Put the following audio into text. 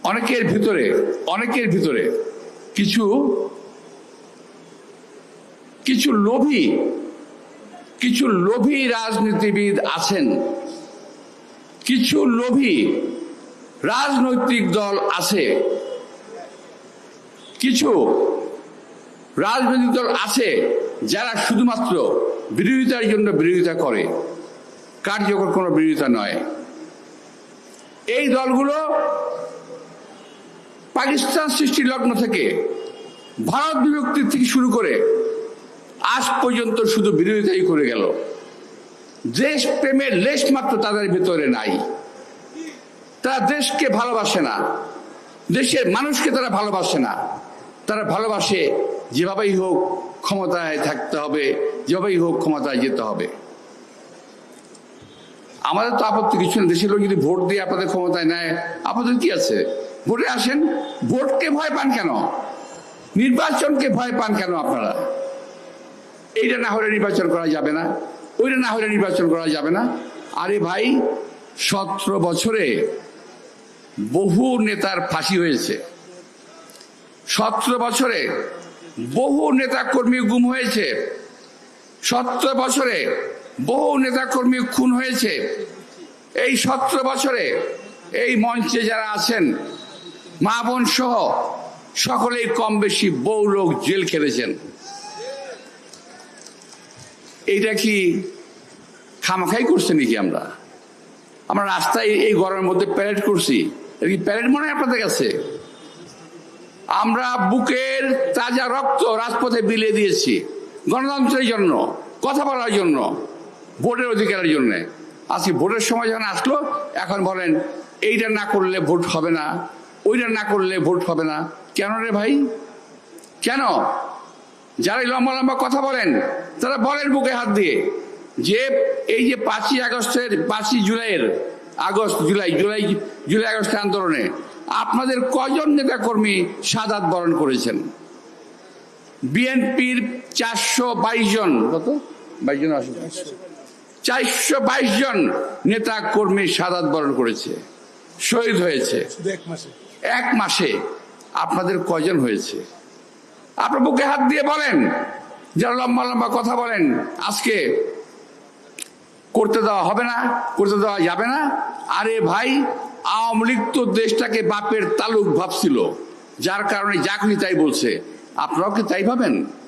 অনেকের ভিতরে কিছু লোভী রাজনীতিবিদ আছেন, কিছু লোভী রাজনৈতিক দল আছে, কিছু রাজনৈতিক দল আছে যারা শুধুমাত্র বিরোধিতার জন্য বিরোধিতা করে, কার্যকর কোনো বিরোধিতা নয়। এই দলগুলো পাকিস্তান সৃষ্টির লগ্ন থেকে, ভারত বিভক্তির থেকে শুরু করে আজ পর্যন্ত শুধু বিরোধিতাই করে গেল। দেশ প্রেমের লেশ মাত্র তাদের ভেতরে নাই। তারা দেশকে ভালোবাসে না, দেশের মানুষকে তারা ভালোবাসে না। তারা ভালোবাসে যেভাবেই হোক ক্ষমতায় থাকতে হবে, যেভাবেই হোক ক্ষমতায় যেতে হবে। আমাদের তো আপত্তি কিছু না, দেশের লোক যদি ভোট দিয়ে আপনাদের ক্ষমতায় নেয় আপনাদের কি আছে? ভোটে আসেন। ভোটকে ভয় পান কেন? নির্বাচনকে ভয় পান কেন আপনারা? এইটা না হলে নির্বাচন করা যাবে না, ওইটা না হলে নির্বাচন করা যাবে না। আরে ভাই, 17 বছরে বহু নেতার ফাঁসি হয়েছে, 17 বছরে বহু নেতা কর্মী গুম হয়েছে, 17 বছরে বহু নেতা কর্মী খুন হয়েছে। এই 17 বছরে এই মঞ্চে যারা আছেন মা বোন সহ সকলেই কম বেশি বহু লোক জেল খেটেছেন। এইটা কি খামাখাই করছে নাকি? আমরা রাস্তায় এই গরমের মধ্যে প্যারেড করছি, কি প্যারেড মনে হয় আপনাদের কাছে? আমরা বুকের তাজা রক্ত রাজপথে বিলিয়ে দিয়েছি গণতন্ত্রের জন্য, কথা বলার জন্য, ভোটের অধিকারের জন্য। আজকে ভোটের সময় যখন আসলো এখন বলেন এইটা না করলে ভোট হবে না, ওইটা না করলে ভোট হবে না। কেন রে ভাই, কেন? যারা লম্বা লম্বা কথা বলেন তারা বলেন বুকে হাত দিয়ে যে এই যে 5ই আগস্টের 5ই জুলাইয়ের জুলাই আগস্টের আন্দোলনে আপনাদের কজন নেতা কর্মী শাহাদাত বরণ করেছেন? বিএনপির 422 জন, কত 22 জন, 422 জন নেতা কর্মী শাহাদাত বরণ করেছে, শহীদ হয়েছে। এক মাসে আপনাদের কয়জন হয়েছে? আপনার বুকে হাত দিয়ে বলেন। যারা লম্বা লম্বা কথা বলেন আজকে করতে দেওয়া হবে না, করতে দেওয়া যাবে না। আরে ভাই, আওয়ামী লীগ তো দেশটাকে বাপের তালুক ভাবছিল, যার কারণে যা খুশি তাই বলছে। আপনারাও কি তাই ভাবেন?